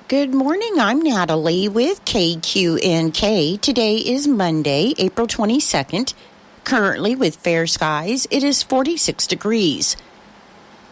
Good morning. I'm Natalie with KQNK. Today is Monday, April 22nd. Currently with fair skies, it is 46 degrees.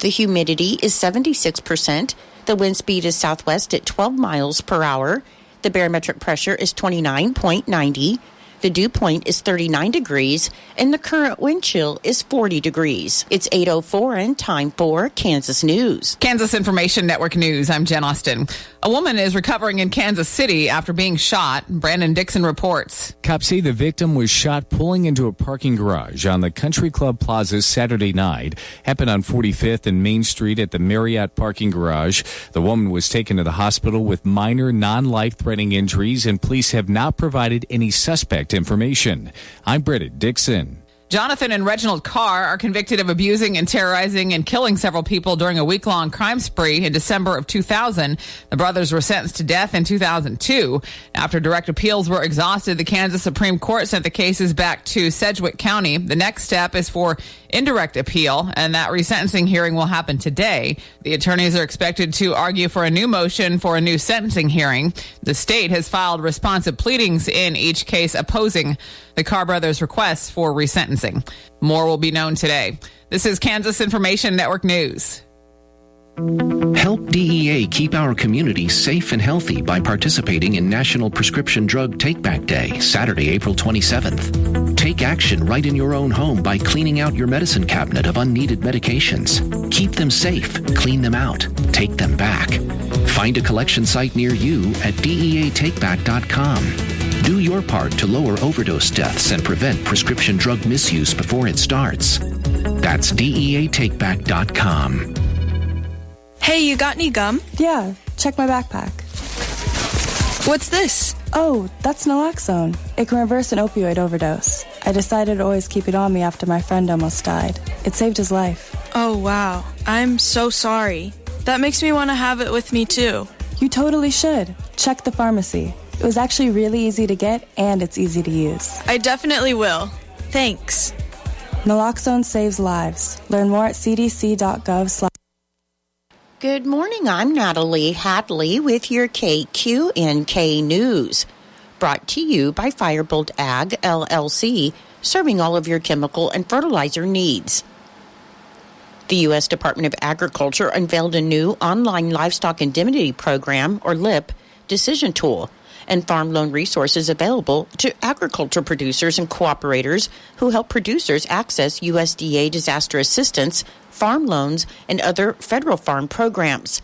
The humidity is 76%. The wind speed is southwest at 12 miles per hour. The barometric pressure is 29.90. The dew point is 39 degrees, and the current wind chill is 40 degrees. It's 8:04 and time for Kansas News. Kansas Information Network News. I'm Jen Austin. A woman is recovering in Kansas City after being shot. Brandon Dixon reports. Cops say the victim was shot pulling into a parking garage on the Country Club Plaza Saturday night. Happened on 45th and Main Street at the Marriott parking garage. The woman was taken to the hospital with minor non-life-threatening injuries, and police have not provided any suspect information. I'm Bridget Dixon. Jonathan and Reginald Carr are convicted of abusing and terrorizing and killing several people during a week-long crime spree in December of 2000. The brothers were sentenced to death in 2002. After direct appeals were exhausted, the Kansas Supreme Court sent the cases back to Sedgwick County. The next step is for indirect appeal, and that resentencing hearing will happen today. The attorneys are expected to argue for a new motion for a new sentencing hearing. The state has filed responsive pleadings in each case opposing the Carr brothers' requests for resentencing. More will be known today. This is Kansas Information Network News. Help DEA keep our communities safe and healthy by participating in National Prescription Drug Take-Back Day, Saturday, April 27th. Take action right in your own home by cleaning out your medicine cabinet of unneeded medications. Keep them safe, clean them out, take them back. Find a collection site near you at DEATakeback.com. Do your part to lower overdose deaths and prevent prescription drug misuse before it starts. That's DEATakeback.com. Hey, you got any gum? Yeah, check my backpack. What's this? Oh, that's naloxone. It can reverse an opioid overdose. I decided to always keep it on me after my friend almost died. It saved his life. Oh, wow. I'm so sorry. That makes me want to have it with me, too. You totally should. Check the pharmacy. It was actually really easy to get, and it's easy to use. I definitely will. Thanks. Naloxone saves lives. Learn more at cdc.gov/. Good morning. I'm Natalie Hadley with your KQNK News. Brought to you by Firebolt Ag, LLC, serving all of your chemical and fertilizer needs. The U.S. Department of Agriculture unveiled a new online livestock indemnity program, or LIP, decision tool and farm loan resources available to agriculture producers and cooperators who help producers access USDA disaster assistance, farm loans, and other federal farm programs.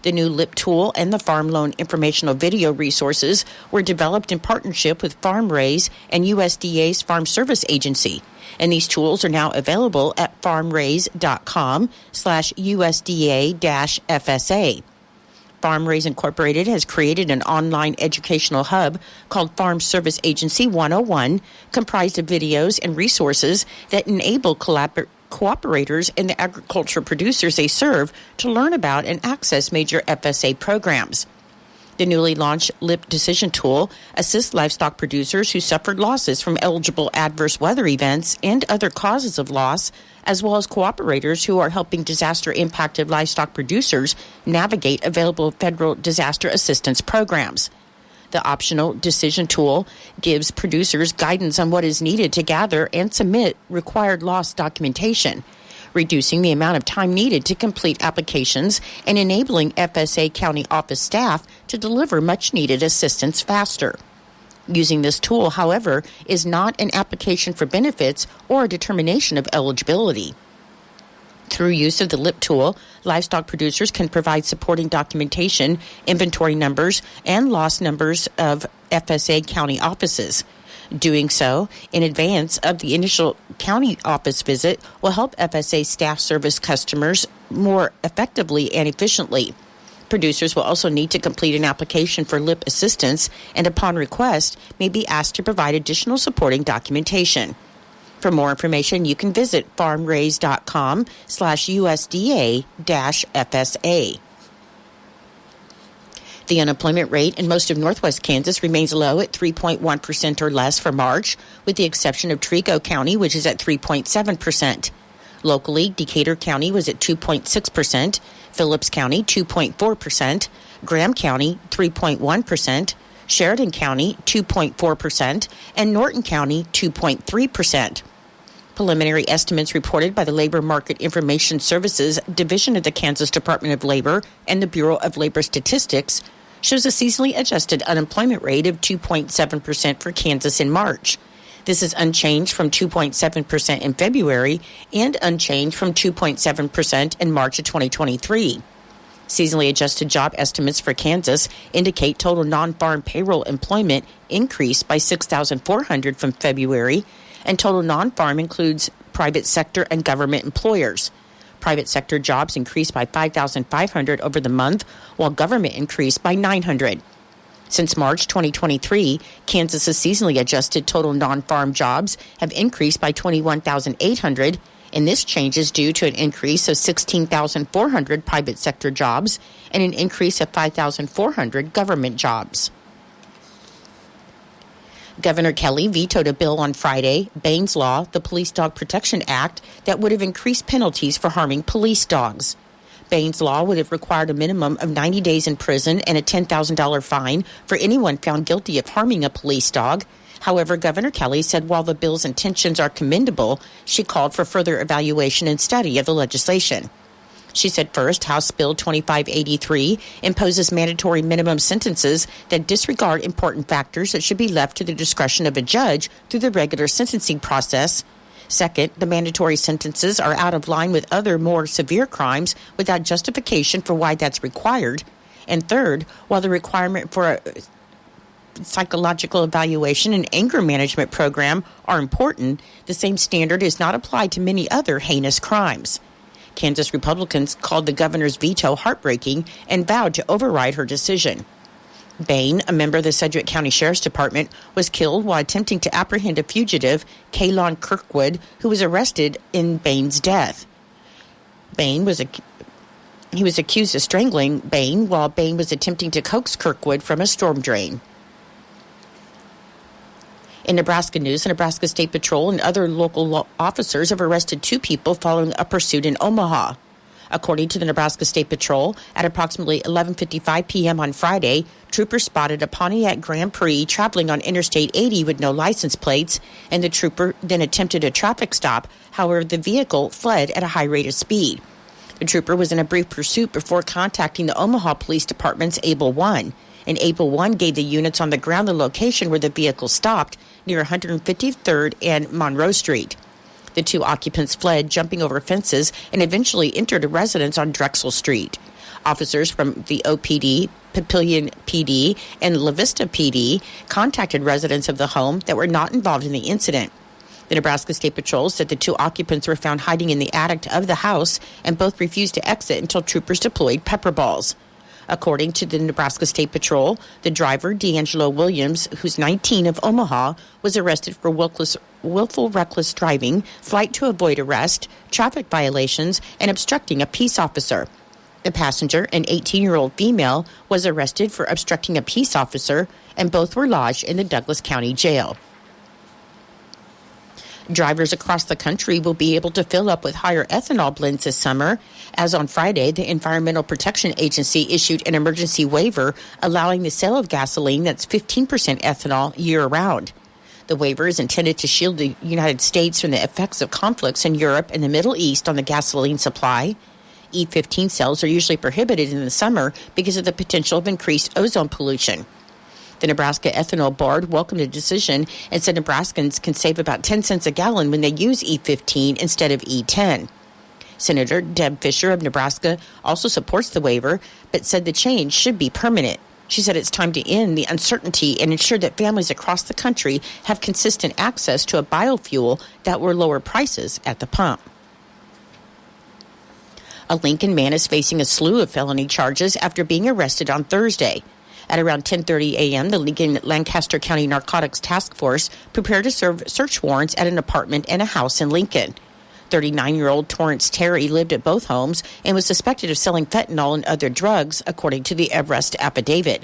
The new LIP tool and the farm loan informational video resources were developed in partnership with FarmRaise and USDA's Farm Service Agency, and these tools are now available at farmraise.com/USDA-FSA. FarmRaise Incorporated has created an online educational hub called Farm Service Agency 101, comprised of videos and resources that enable cooperators and the agriculture producers they serve to learn about and access major FSA programs. The newly launched LIP decision tool assists livestock producers who suffered losses from eligible adverse weather events and other causes of loss, as well as cooperators who are helping disaster-impacted livestock producers navigate available federal disaster assistance programs. The optional decision tool gives producers guidance on what is needed to gather and submit required loss documentation, reducing the amount of time needed to complete applications and enabling FSA county office staff to deliver much-needed assistance faster. Using this tool, however, is not an application for benefits or a determination of eligibility. Through use of the LIP tool, livestock producers can provide supporting documentation, inventory numbers, and loss numbers of FSA county offices. Doing so in advance of the initial county office visit will help FSA staff service customers more effectively and efficiently. Producers will also need to complete an application for LIP assistance and, upon request, may be asked to provide additional supporting documentation. For more information, you can visit farmraise.com/USDA-FSA. The unemployment rate in most of northwest Kansas remains low at 3.1% or less for March, with the exception of Trico County, which is at 3.7%. Locally, Decatur County was at 2.6%, Phillips County 2.4%, Graham County 3.1%, Sheridan County 2.4%, and Norton County 2.3%. Preliminary estimates reported by the Labor Market Information Services Division of the Kansas Department of Labor and the Bureau of Labor Statistics shows a seasonally adjusted unemployment rate of 2.7% for Kansas in March. This is unchanged from 2.7% in February and unchanged from 2.7% in March of 2023. Seasonally adjusted job estimates for Kansas indicate total non-farm payroll employment increased by 6,400 from February, and total non-farm includes private sector and government employers. Private sector jobs increased by 5,500 over the month, while government increased by 900. Since March 2023, Kansas's seasonally adjusted total non-farm jobs have increased by 21,800, and this change is due to an increase of 16,400 private sector jobs and an increase of 5,400 government jobs. Governor Kelly vetoed a bill on Friday, Bain's Law, the Police Dog Protection Act, that would have increased penalties for harming police dogs. Bain's Law would have required a minimum of 90 days in prison and a $10,000 fine for anyone found guilty of harming a police dog. However, Governor Kelly said while the bill's intentions are commendable, she called for further evaluation and study of the legislation. She said first, House Bill 2583 imposes mandatory minimum sentences that disregard important factors that should be left to the discretion of a judge through the regular sentencing process. Second, the mandatory sentences are out of line with other more severe crimes without justification for why that's required. And third, while the requirement for a psychological evaluation and anger management program are important, the same standard is not applied to many other heinous crimes. Kansas Republicans called the governor's veto heartbreaking and vowed to override her decision. Bain, a member of the Sedgwick County Sheriff's Department, was killed while attempting to apprehend a fugitive, Kaylon Kirkwood, who was arrested in Bain's death. He was accused of strangling Bain while Bain was attempting to coax Kirkwood from a storm drain. In Nebraska news, the Nebraska State Patrol and other local officers have arrested 2 people following a pursuit in Omaha. According to the Nebraska State Patrol, at approximately 11:55 p.m. on Friday, troopers spotted a Pontiac Grand Prix traveling on Interstate 80 with no license plates, and the trooper then attempted a traffic stop. However, the vehicle fled at a high rate of speed. The trooper was in a brief pursuit before contacting the Omaha Police Department's Able 1. And Able 1 gave the units on the ground the location where the vehicle stopped near 153rd and Monroe Street. The 2 occupants fled, jumping over fences, and eventually entered a residence on Drexel Street. Officers from the OPD, Papillion PD, and La Vista PD contacted residents of the home that were not involved in the incident. The Nebraska State Patrol said the 2 occupants were found hiding in the attic of the house, and both refused to exit until troopers deployed pepper balls. According to the Nebraska State Patrol, the driver, D'Angelo Williams, who's 19 of Omaha, was arrested for willful reckless driving, flight to avoid arrest, traffic violations, and obstructing a peace officer. The passenger, an 18-year-old female, was arrested for obstructing a peace officer, and both were lodged in the Douglas County Jail. Drivers across the country will be able to fill up with higher ethanol blends this summer. As on Friday, the Environmental Protection Agency issued an emergency waiver allowing the sale of gasoline that's 15% ethanol year-round. The waiver is intended to shield the United States from the effects of conflicts in Europe and the Middle East on the gasoline supply. E15 sales are usually prohibited in the summer because of the potential of increased ozone pollution. The Nebraska Ethanol Board welcomed the decision and said Nebraskans can save about 10 cents a gallon when they use E15 instead of E10. Senator Deb Fisher of Nebraska also supports the waiver, but said the change should be permanent. She said it's time to end the uncertainty and ensure that families across the country have consistent access to a biofuel that will lower prices at the pump. A Lincoln man is facing a slew of felony charges after being arrested on Thursday. At around 10:30 a.m., the Lincoln-Lancaster County Narcotics Task Force prepared to serve search warrants at an apartment and a house in Lincoln. 39-year-old Torrance Terry lived at both homes and was suspected of selling fentanyl and other drugs, according to the arrest affidavit.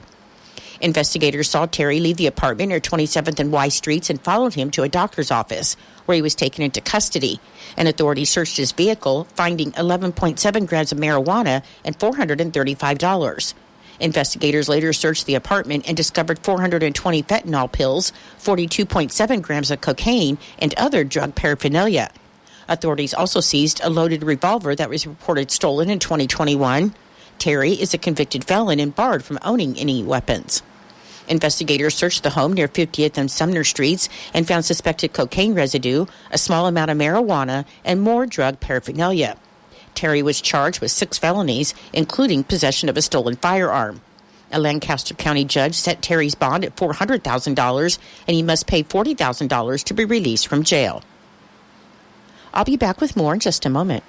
Investigators saw Terry leave the apartment near 27th and Y Streets and followed him to a doctor's office, where he was taken into custody. And authorities searched his vehicle, finding 11.7 grams of marijuana and $435. Investigators later searched the apartment and discovered 420 fentanyl pills, 42.7 grams of cocaine, and other drug paraphernalia. Authorities also seized a loaded revolver that was reported stolen in 2021. Terry is a convicted felon and barred from owning any weapons. Investigators searched the home near 50th and Sumner Streets and found suspected cocaine residue, a small amount of marijuana, and more drug paraphernalia. Terry was charged with 6 felonies, including possession of a stolen firearm. A Lancaster County judge set Terry's bond at $400,000, and he must pay $40,000 to be released from jail. I'll be back with more in just a moment.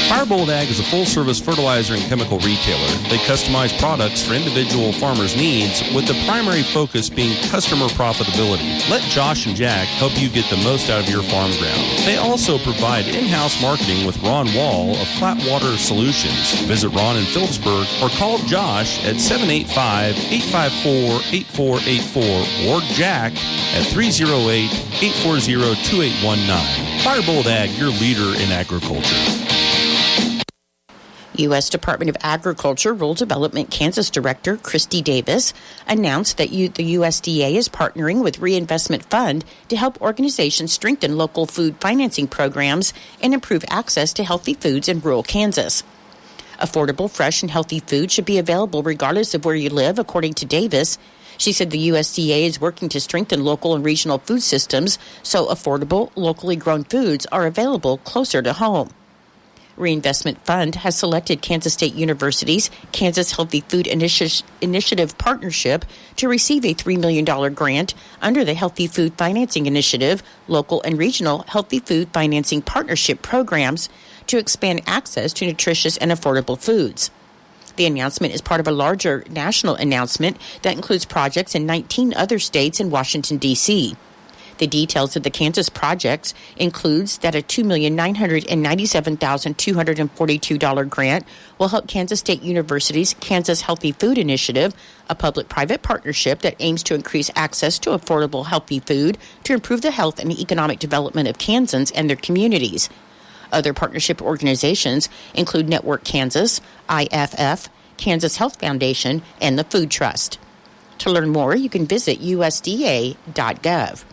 Firebolt Ag is a full-service fertilizer and chemical retailer. They customize products for individual farmers' needs, with the primary focus being customer profitability. Let Josh and Jack help you get the most out of your farm ground. They also provide in-house marketing with Ron Wall of Flatwater Solutions. Visit Ron in Phillipsburg or call Josh at 785-854-8484 or Jack at 308-840-2819. Firebolt Ag, your leader in agriculture. U.S. Department of Agriculture Rural Development Kansas Director Christy Davis announced that the USDA is partnering with Reinvestment Fund to help organizations strengthen local food financing programs and improve access to healthy foods in rural Kansas. Affordable, fresh, and healthy food should be available regardless of where you live, according to Davis. She said the USDA is working to strengthen local and regional food systems so affordable, locally grown foods are available closer to home. Reinvestment Fund has selected Kansas State University's Kansas Healthy Food Initiative Partnership to receive a $3 million grant under the Healthy Food Financing Initiative, Local and Regional Healthy Food Financing Partnership programs to expand access to nutritious and affordable foods. The announcement is part of a larger national announcement that includes projects in 19 other states and Washington, D.C. The details of the Kansas projects includes that a $2,997,242 grant will help Kansas State University's Kansas Healthy Food Initiative, a public-private partnership that aims to increase access to affordable, healthy food to improve the health and economic development of Kansans and their communities. Other partnership organizations include Network Kansas, IFF, Kansas Health Foundation, and the Food Trust. To learn more, you can visit usda.gov.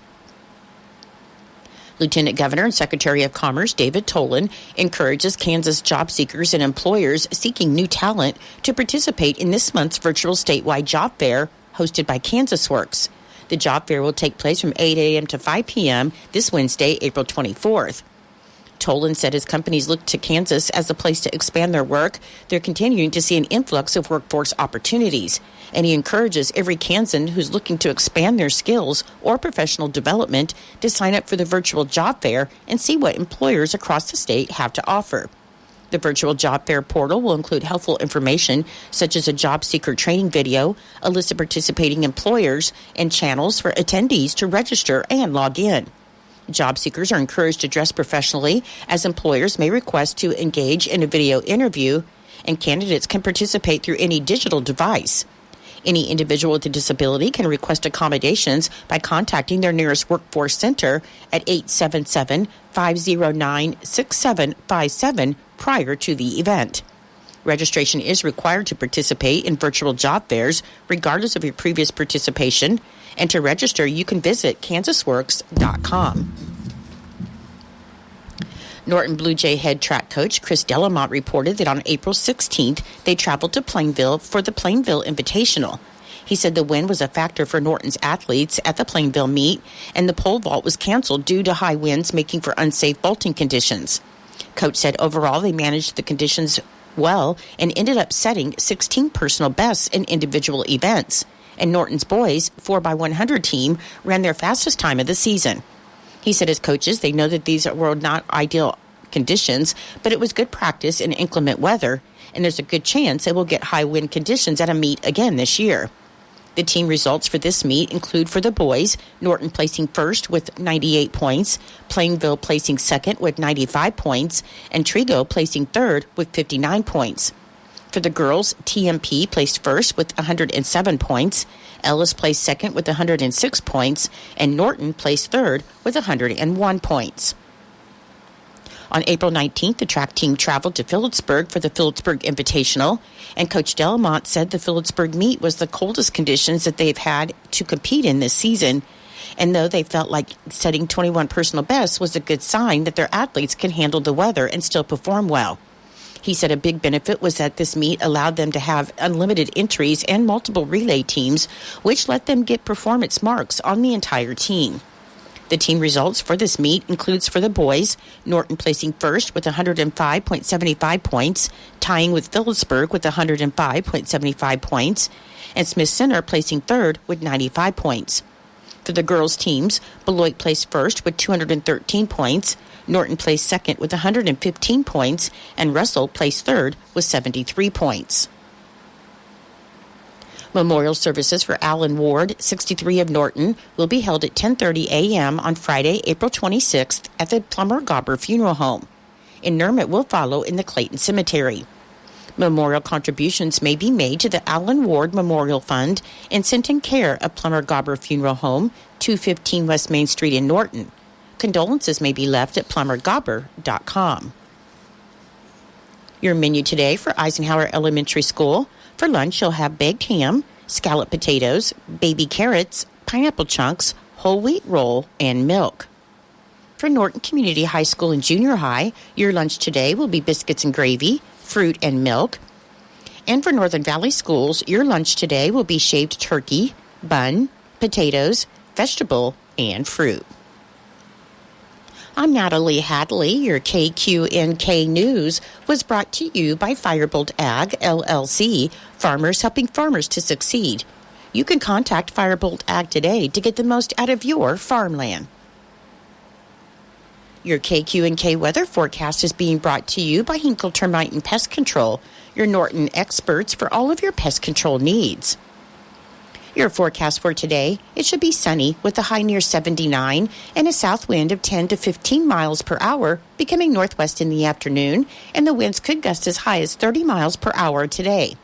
Lieutenant Governor and Secretary of Commerce David Tolan encourages Kansas job seekers and employers seeking new talent to participate in this month's virtual statewide job fair hosted by Kansas Works. The job fair will take place from 8 a.m. to 5 p.m. this Wednesday, April 24th. Tolan said as companies look to Kansas as a place to expand their work, they're continuing to see an influx of workforce opportunities. And he encourages every Kansan who's looking to expand their skills or professional development to sign up for the virtual job fair and see what employers across the state have to offer. The virtual job fair portal will include helpful information such as a job seeker training video, a list of participating employers, and channels for attendees to register and log in. Job seekers are encouraged to dress professionally, as employers may request to engage in a video interview, and candidates can participate through any digital device. Any individual with a disability can request accommodations by contacting their nearest workforce center at 877-509-6757 prior to the event. Registration is required to participate in virtual job fairs, regardless of your previous participation. And to register, you can visit kansasworks.com. Norton Blue Jay head track coach Chris Delamont reported that on April 16th, they traveled to Plainville for the Plainville Invitational. He said the wind was a factor for Norton's athletes at the Plainville meet, and the pole vault was canceled due to high winds making for unsafe vaulting conditions. Coach said overall they managed the conditions well and ended up setting 16 personal bests in individual events. And Norton's boys 4x100 team ran their fastest time of the season. He said as coaches, they know that these were not ideal conditions, but it was good practice in inclement weather, and there's a good chance they will get high wind conditions at a meet again this year. The team results for this meet include for the boys, Norton placing first with 98 points, Plainville placing second with 95 points, and Trigo placing third with 59 points. For the girls, TMP placed first with 107 points, Ellis placed second with 106 points, and Norton placed third with 101 points. On April 19th, the track team traveled to Phillipsburg for the Phillipsburg Invitational, and Coach Delamont said the Phillipsburg meet was the coldest conditions that they've had to compete in this season. And though they felt like setting 21 personal bests was a good sign that their athletes can handle the weather and still perform well. He said a big benefit was that this meet allowed them to have unlimited entries and multiple relay teams, which let them get performance marks on the entire team. The team results for this meet includes for the boys, Norton placing first with 105.75 points, tying with Phillipsburg with 105.75 points, and Smith Center placing third with 95 points. For the girls' teams, Beloit placed first with 213 points, Norton placed second with 115 points, and Russell placed third with 73 points. Memorial services for Alan Ward, 63 of Norton, will be held at 10:30 a.m. on Friday, April 26th at the Plummer-Gobber Funeral Home. Interment will follow in the Clayton Cemetery. Memorial contributions may be made to the Alan Ward Memorial Fund and sent in care of Plummer-Gobber Funeral Home, 215 West Main Street in Norton. Condolences may be left at plummergobber.com. Your menu today for Eisenhower Elementary School. For lunch, you'll have baked ham, scalloped potatoes, baby carrots, pineapple chunks, whole wheat roll, and milk. For Norton Community High School and Junior High, your lunch today will be biscuits and gravy, fruit and milk. And for Northern Valley Schools, your lunch today will be shaved turkey, bun, potatoes, vegetable, and fruit. I'm Natalie Hadley. Your KQNK News was brought to you by Firebolt Ag, LLC, farmers helping farmers to succeed. You can contact Firebolt Ag today to get the most out of your farmland. Your KQNK weather forecast is being brought to you by Hinkle Termite and Pest Control, your Norton experts for all of your pest control needs. Your forecast for today, it should be sunny with a high near 79 and a south wind of 10 to 15 miles per hour, becoming northwest in the afternoon, and the winds could gust as high as 30 miles per hour today.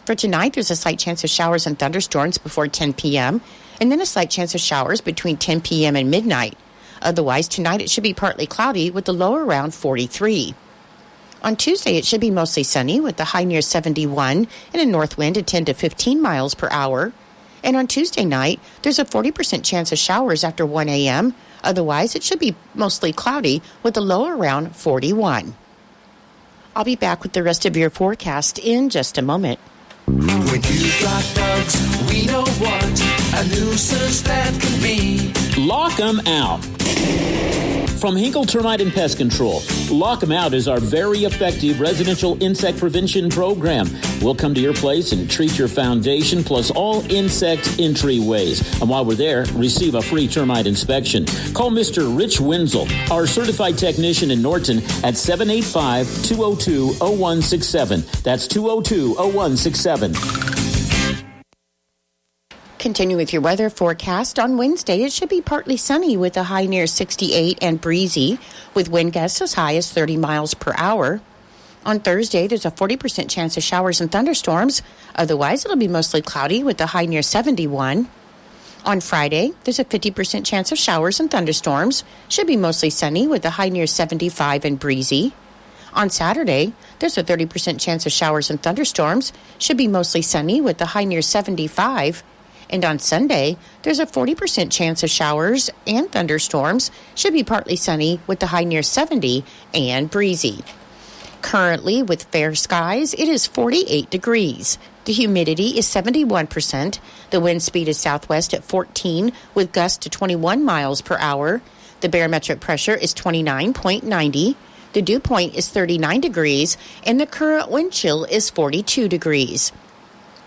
For tonight, there's a slight chance of showers and thunderstorms before 10 p.m., and then a slight chance of showers between 10 p.m. and midnight. Otherwise, tonight it should be partly cloudy with the low around 43. On Tuesday, it should be mostly sunny with the high near 71 and a north wind of 10 to 15 miles per hour. And on Tuesday night, there's a 40% chance of showers after 1 a.m. Otherwise, it should be mostly cloudy with a low around 41. I'll be back with the rest of your forecast in just a moment. When you've got bugs, we don't want a nuisance that can be. Lock 'em out. From Hinkle Termite and Pest Control, Lock 'em Out is our very effective residential insect prevention program. We'll come to your place and treat your foundation plus all insect entryways. And while we're there, receive a free termite inspection. Call Mr. Rich Wenzel, our certified technician in Norton, at 785-202-0167. That's 202-0167. Continue with your weather forecast. On Wednesday, it should be partly sunny with a high near 68 and breezy, with wind gusts as high as 30 miles per hour. On Thursday, there's a 40% chance of showers and thunderstorms. Otherwise, it'll be mostly cloudy with a high near 71. On Friday, there's a 50% chance of showers and thunderstorms. Should be mostly sunny with a high near 75 and breezy. On Saturday, there's a 30% chance of showers and thunderstorms. Should be mostly sunny with a high near 75. And on Sunday, there's a 40% chance of showers and thunderstorms. Should be partly sunny with the high near 70 and breezy. Currently, with fair skies, it is 48 degrees. The humidity is 71%. The wind speed is southwest at 14 with gusts to 21 miles per hour. The barometric pressure is 29.90. The dew point is 39 degrees, and the current wind chill is 42 degrees.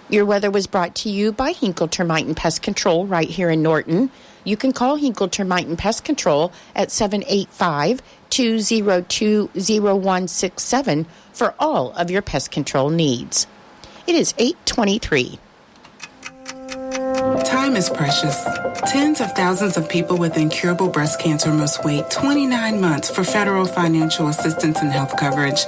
Your weather was brought to you by Hinkle Termite and Pest Control right here in Norton. You can call Hinkle Termite and Pest Control at 785-202-0167 for all of your pest control needs. It is 8:23. Time is precious. Tens of thousands of people with incurable breast cancer must wait 29 months for federal financial assistance and health coverage.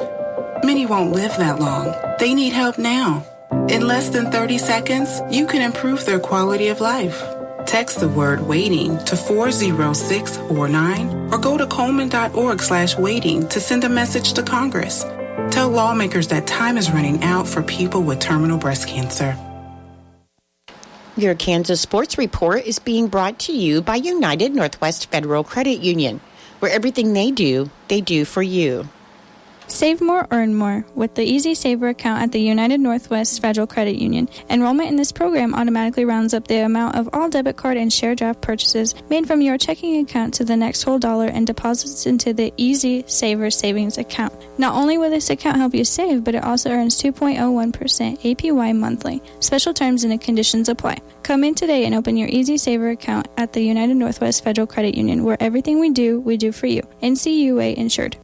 Many won't live that long. They need help now. In less than 30 seconds, you can improve their quality of life. Text the word waiting to 40649 or go to Coleman.org/waiting to send a message to Congress. Tell lawmakers that time is running out for people with terminal breast cancer. Your Kansas Sports Report is being brought to you by United Northwest Federal Credit Union, where everything they do for you. Save more, earn more with the Easy Saver account at the United Northwest Federal Credit Union. Enrollment in this program automatically rounds up the amount of all debit card and share draft purchases made from your checking account to the next whole dollar and deposits into the Easy Saver savings account. Not only will this account help you save, but it also earns 2.01% APY monthly. Special terms and conditions apply. Come in today and open your Easy Saver account at the United Northwest Federal Credit Union, where everything we do for you. NCUA insured.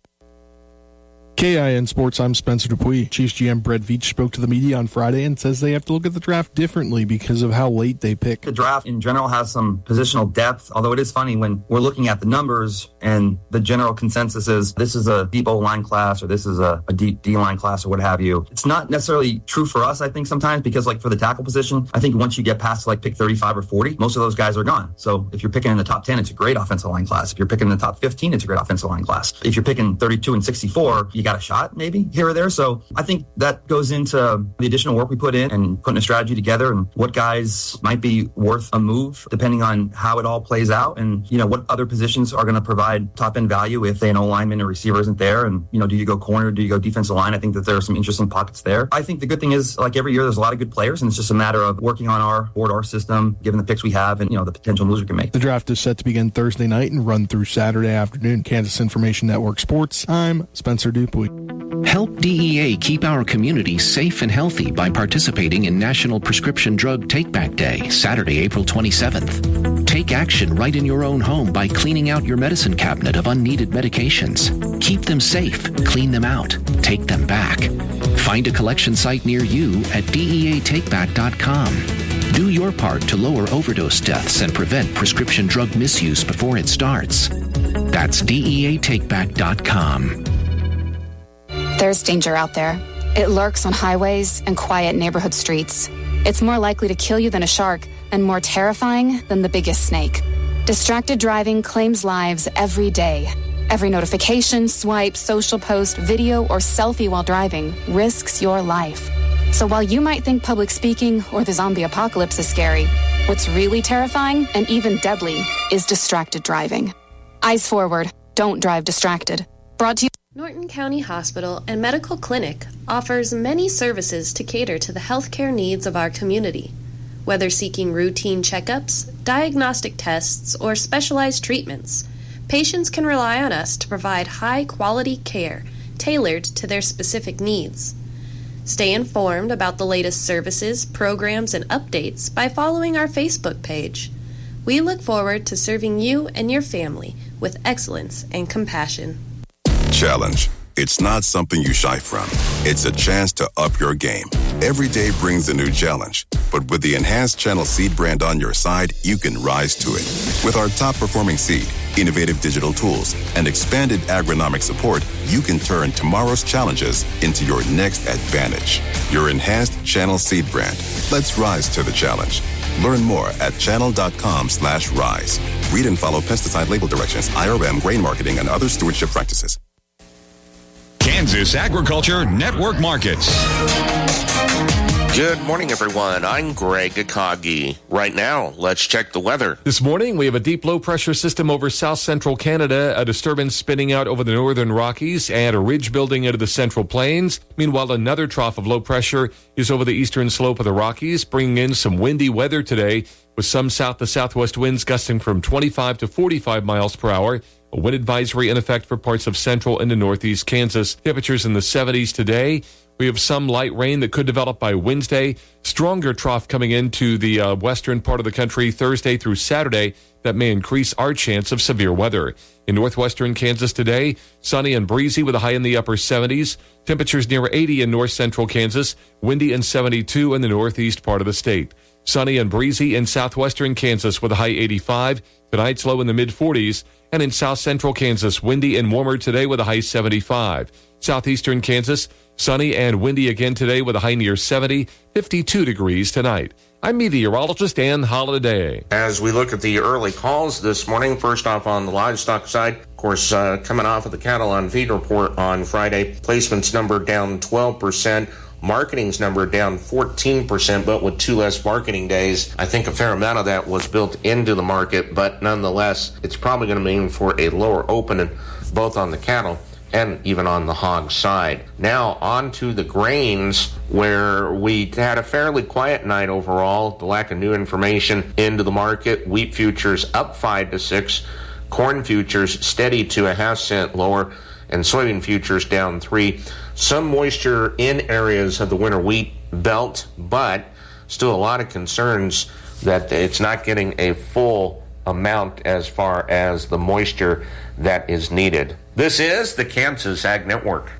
KIN Sports, I'm Spencer Dupuis. Chiefs GM Brett Veach spoke to the media on Friday and says they have to look at the draft differently because of how late they pick. The draft in general has some positional depth, although it is funny when we're looking at the numbers and the general consensus is this is a deep O-line class or this is a deep D-line class or what have you. It's not necessarily true for us, I think, sometimes because like for the tackle position, I think once you get past like pick 35 or 40, most of those guys are gone. So if you're picking in the top 10, it's a great offensive line class. If you're picking in the top 15, it's a great offensive line class. If you're picking 32 and 64, you got a shot maybe here or there. So I think that goes into the additional work we put in and putting a strategy together and what guys might be worth a move depending on how it all plays out and, you know, what other positions are going to provide top end value if an O-lineman or receiver isn't there. And, you know, do you go corner? Do you go defensive line? I think that there are some interesting pockets there. I think the good thing is like every year there's a lot of good players and it's just a matter of working on our board, our system, given the picks we have and, you know, the potential moves we can make. The draft is set to begin Thursday night and run through Saturday afternoon. Kansas Information Network Sports, I'm Spencer Dupuis. Help DEA keep our community safe and healthy by participating in National Prescription Drug Take-Back Day, Saturday, April 27th. Take action right in your own home by cleaning out your medicine cabinet of unneeded medications. Keep them safe, clean them out, take them back. Find a collection site near you at DEATakeback.com. Do your part to lower overdose deaths and prevent prescription drug misuse before it starts. That's DEATakeback.com. There's danger out there. It lurks on highways and quiet neighborhood streets. It's more likely to kill you than a shark and more terrifying than the biggest snake. Distracted driving claims lives every day. Every notification, swipe, social post, video, or selfie while driving risks your life. So while you might think public speaking or the zombie apocalypse is scary, what's really terrifying and even deadly is distracted driving. Eyes forward. Don't drive distracted. Brought to you. Norton County Hospital and Medical Clinic offers many services to cater to the healthcare needs of our community. Whether seeking routine checkups, diagnostic tests, or specialized treatments, patients can rely on us to provide high-quality care tailored to their specific needs. Stay informed about the latest services, programs, and updates by following our Facebook page. We look forward to serving you and your family with excellence and compassion. Challenge. It's not something you shy from. It's a chance to up your game. Every day brings a new challenge. But with the enhanced Channel Seed brand on your side, you can rise to it. With our top-performing seed, innovative digital tools, and expanded agronomic support, you can turn tomorrow's challenges into your next advantage. Your enhanced Channel Seed brand. Let's rise to the challenge. Learn more at channel.com/rise. Read and follow pesticide label directions, IRM, grain marketing, and other stewardship practices. Kansas Agriculture Network Markets. Good morning, everyone. I'm Greg Akagi. Right now, let's check the weather. This morning, we have a deep low-pressure system over south central Canada, a disturbance spinning out over the northern Rockies, and a ridge building into the central plains. Meanwhile, another trough of low pressure is over the eastern slope of the Rockies, bringing in some windy weather today, with some south to southwest winds gusting from 25 to 45 miles per hour. A wind advisory in effect for parts of central and northeast Kansas. Temperatures in the 70s today. We have some light rain that could develop by Wednesday. Stronger trough coming into the western part of the country Thursday through Saturday that may increase our chance of severe weather. In northwestern Kansas today, sunny and breezy with a high in the upper 70s. Temperatures near 80 in north central Kansas. Windy and 72 in the northeast part of the state. Sunny and breezy in southwestern Kansas with a high 85. Tonight's low in the mid-40s. And in south central Kansas, windy and warmer today with a high 75. Southeastern Kansas, Sunny and windy again today with a high near 70, 52 degrees tonight. I'm meteorologist Dan Holiday. As we look at the early calls this morning, first off on the livestock side, of course, coming off of the cattle on feed report on Friday, placements number down 12%. Marketing's number down 14%, but with 2 less marketing days. I think a fair amount of that was built into the market, but nonetheless, it's probably going to mean for a lower opening both on the cattle and even on the hog side. Now on to the grains, where we had a fairly quiet night overall. The lack of new information into the market. Wheat futures up 5 to 6. Corn futures steady to a half cent lower, and soybean futures down 3. Some moisture in areas of the winter wheat belt, but still a lot of concerns that it's not getting a full amount as far as the moisture that is needed. This is the Kansas Ag Network.